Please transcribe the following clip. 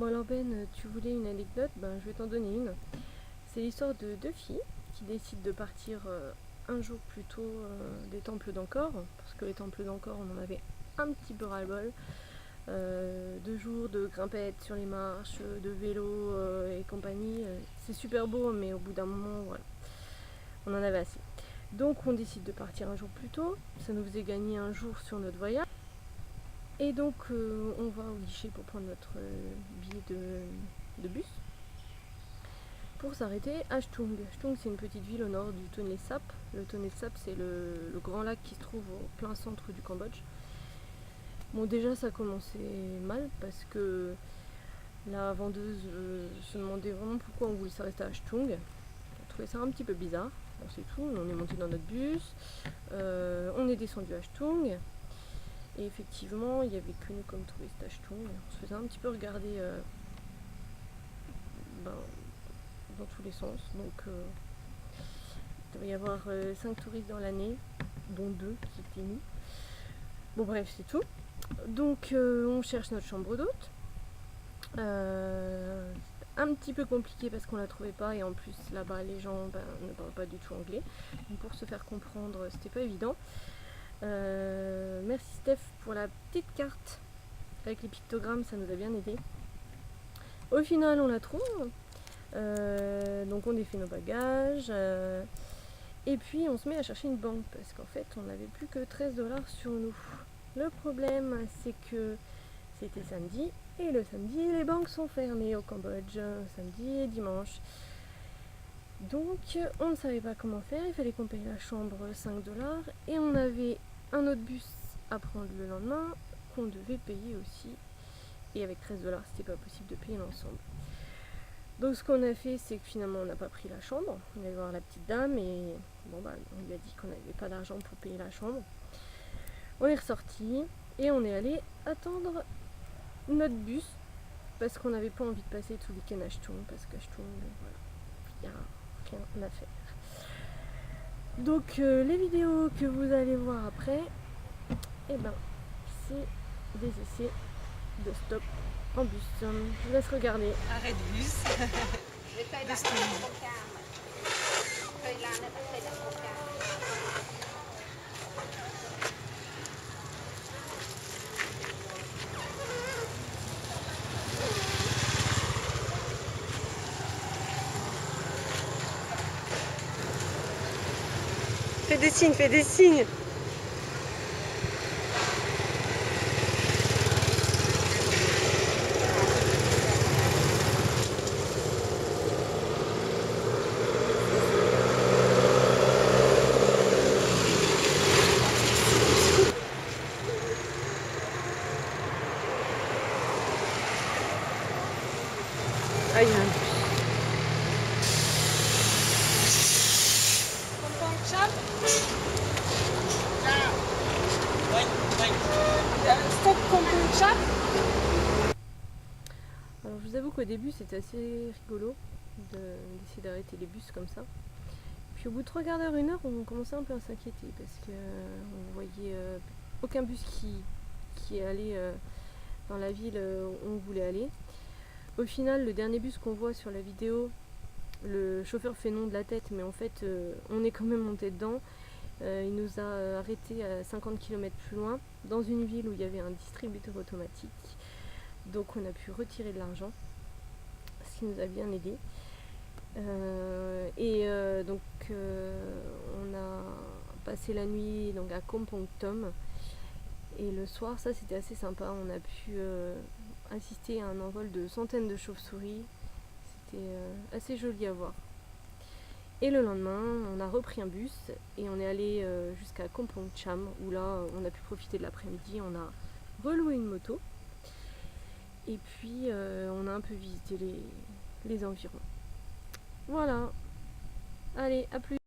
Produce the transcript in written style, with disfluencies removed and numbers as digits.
alors Ben, tu voulais une anecdote, ben, je vais t'en donner une. C'est l'histoire de deux filles qui décident de partir un jour plus tôt des temples d'Angkor, parce que les temples d'Angkor, on en avait un petit peu ras-le-bol. 2 jours de grimpettes sur les marches, de vélo et compagnie. C'est super beau, mais au bout d'un moment, voilà, on en avait assez. Donc on décide de partir un jour plus tôt, ça nous faisait gagner un jour sur notre voyage. Et donc on va au guichet pour prendre notre billet de bus pour s'arrêter à Chtung. Chtung, c'est une petite ville au nord du Tonlé Sap. Le Tonlé Sap, c'est le grand lac qui se trouve au plein centre du Cambodge. Bon, déjà ça commençait mal parce que la vendeuse se demandait vraiment pourquoi on voulait s'arrêter à Chtung. On trouvait ça un petit peu bizarre. Bon, c'est tout, on est monté dans notre bus, on est descendu à Chtung. Et effectivement, il n'y avait que nous comme touristes à Chtung. On se faisait un petit peu regarder dans tous les sens. Donc il devait y avoir 5 touristes dans l'année, dont 2 qui étaient nous. Bon bref, c'est tout. Donc on cherche notre chambre d'hôte. Un petit peu compliqué parce qu'on la trouvait pas, et en plus là-bas les gens ne parlent pas du tout anglais. Donc pour se faire comprendre, c'était pas évident. Merci Steph pour la petite carte avec les pictogrammes, ça nous a bien aidé. Au final on la trouve, donc on défait nos bagages et puis on se met à chercher une banque parce qu'en fait on n'avait plus que 13 $ sur nous. Le problème c'est que c'était samedi, et le samedi les banques sont fermées au Cambodge, samedi et dimanche. Donc on ne savait pas comment faire, il fallait qu'on paye la chambre 5 $, et on avait un autre bus à prendre le lendemain qu'on devait payer aussi, et avec 13 $, c'était pas possible de payer l'ensemble. Donc ce qu'on a fait, c'est que finalement on n'a pas pris la chambre, on est allé voir la petite dame et bon on lui a dit qu'on n'avait pas d'argent pour payer la chambre. On est ressorti et on est allé attendre notre bus parce qu'on n'avait pas envie de passer tout le week-end à Chtung, parce qu'à Chtung, voilà, il n'y a rien à faire. Donc les vidéos que vous allez voir après, et c'est des essais de stop en bus. Je vous laisse regarder. Arrêt de bus. Fais des signes, fais des signes. Ah, il y a un bus. Alors je vous avoue qu'au début c'était assez rigolo d'essayer d'arrêter les bus comme ça. Puis au bout de 3 quarts d'heure, 1 heure, on commençait un peu à s'inquiéter parce qu'on voyait aucun bus qui allait dans la ville où on voulait aller. Au final, le dernier bus qu'on voit sur la vidéo, le chauffeur fait non de la tête, mais en fait on est quand même monté dedans. Il nous a arrêtés à 50 km plus loin, dans une ville où il y avait un distributeur automatique. Donc on a pu retirer de l'argent, ce qui nous a bien aidé. Donc on a passé la nuit donc à Kampong Thom, et le soir, ça c'était assez sympa, on a pu assister à un envol de centaines de chauves-souris. C'était assez joli à voir. Et le lendemain, on a repris un bus et on est allé jusqu'à Kampong Cham, où là on a pu profiter de l'après-midi, on a reloué une moto et puis on a un peu visité les environs. Voilà, allez, à plus.